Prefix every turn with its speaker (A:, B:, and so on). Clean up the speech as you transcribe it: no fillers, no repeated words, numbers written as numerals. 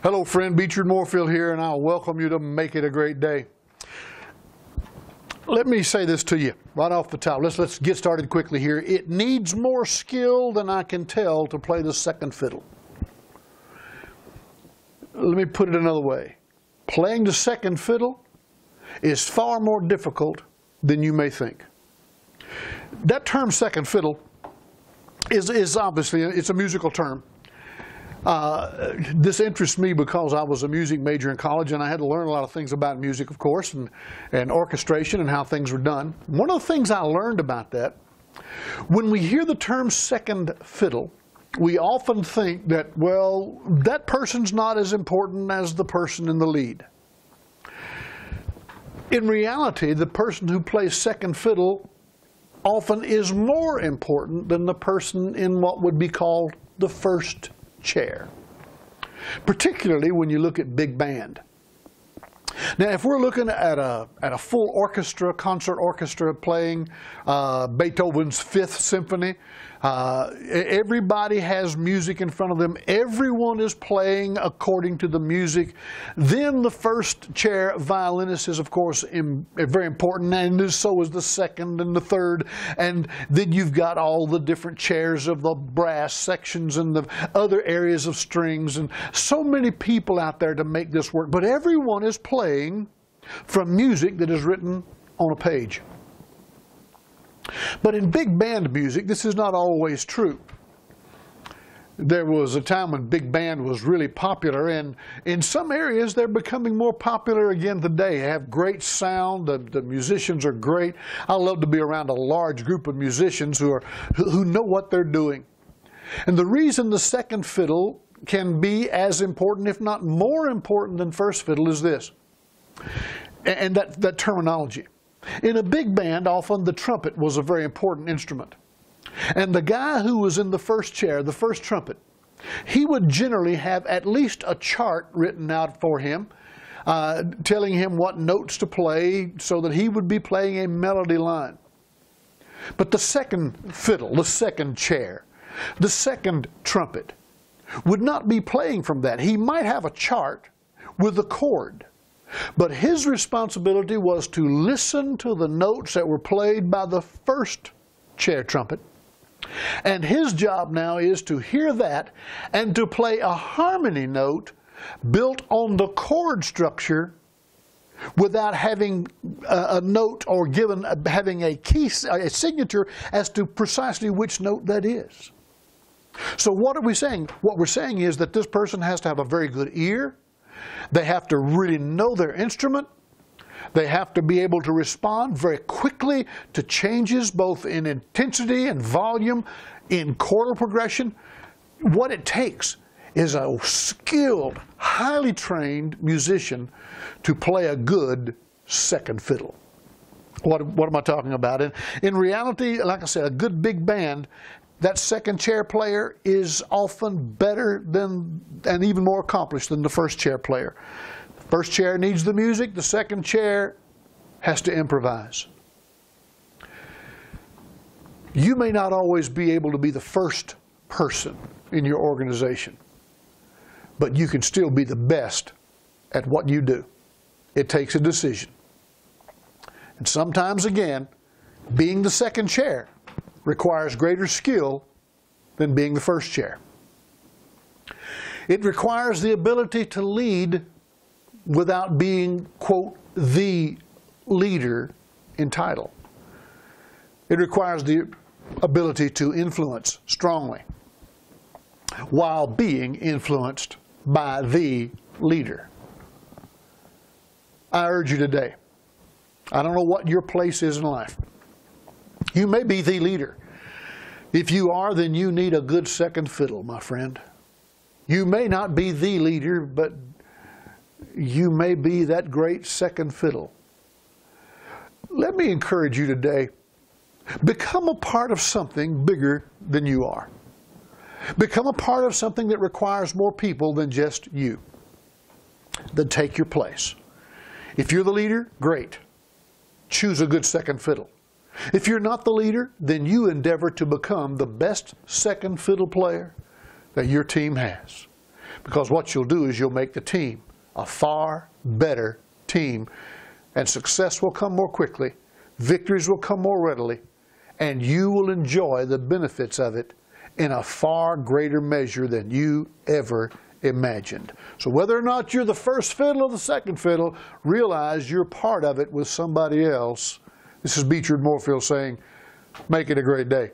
A: Hello friend, Beechard Moorfield here, and I'll welcome you to Make It a Great Day. Let me say this to you right off the top. Let's get started quickly here. It needs more skill than I can tell to play the second fiddle. Let me put it another way. Playing the second fiddle is far more difficult than you may think. That term second fiddle is obviously, it's a musical term. This interests me because I was a music major in college and I had to learn a lot of things about music, of course, and orchestration and how things were done. One of the things I learned about that, when we hear the term second fiddle, we often think that, well, that person's not as important as the person in the lead. In reality, the person who plays second fiddle often is more important than the person in what would be called the first chair, particularly when you look at big band. Now, if we're looking at a full orchestra, concert orchestra playing Beethoven's Fifth Symphony, everybody has music in front of them. Everyone is playing according to the music. Then the first chair violinist is, of course, very important, and so is the second and the third. And then you've got all the different chairs of the brass sections and the other areas of strings, and so many people out there to make this work. But everyone is playing from music that is written on a page. But in big band music, this is not always true. There was a time when big band was really popular, and in some areas they're becoming more popular again today. They have great sound, the musicians are great. I love to be around a large group of musicians who know what they're doing. And the reason the second fiddle can be as important, if not more important than first fiddle, is this, and that terminology. In a big band, often the trumpet was a very important instrument. And the guy who was in the first chair, the first trumpet, he would generally have at least a chart written out for him, telling him what notes to play so that he would be playing a melody line. But the second fiddle, the second chair, the second trumpet would not be playing from that. He might have a chart with a chord, but his responsibility was to listen to the notes that were played by the first chair trumpet. And his job now is to hear that and to play a harmony note built on the chord structure without having a note or having a key, a signature as to precisely which note that is. So what are we saying? What we're saying is that this person has to have a very good ear. They have to really know their instrument. They have to be able to respond very quickly to changes both in intensity and volume, in chordal progression. What it takes is a skilled, highly trained musician to play a good second fiddle. What am I talking about? In reality, like I said, a good big band, that second chair player is often better than and even more accomplished than the first chair player. The first chair needs the music, the second chair has to improvise. You may not always be able to be the first person in your organization, but you can still be the best at what you do. It takes a decision. And sometimes, again, being the second chair requires greater skill than being the first chair. It requires the ability to lead without being, quote, the leader in title. It requires the ability to influence strongly while being influenced by the leader. I urge you today, I don't know what your place is in life. You may be the leader. If you are, then you need a good second fiddle, my friend. You may not be the leader, but you may be that great second fiddle. Let me encourage you today, become a part of something bigger than you are. Become a part of something that requires more people than just you. Then take your place. If you're the leader, great. Choose a good second fiddle. If you're not the leader, then you endeavor to become the best second fiddle player that your team has. Because what you'll do is you'll make the team a far better team, and success will come more quickly, victories will come more readily, and you will enjoy the benefits of it in a far greater measure than you ever imagined. So whether or not you're the first fiddle or the second fiddle, realize you're part of it with somebody else. This is Beechard Moorfield saying, make it a great day.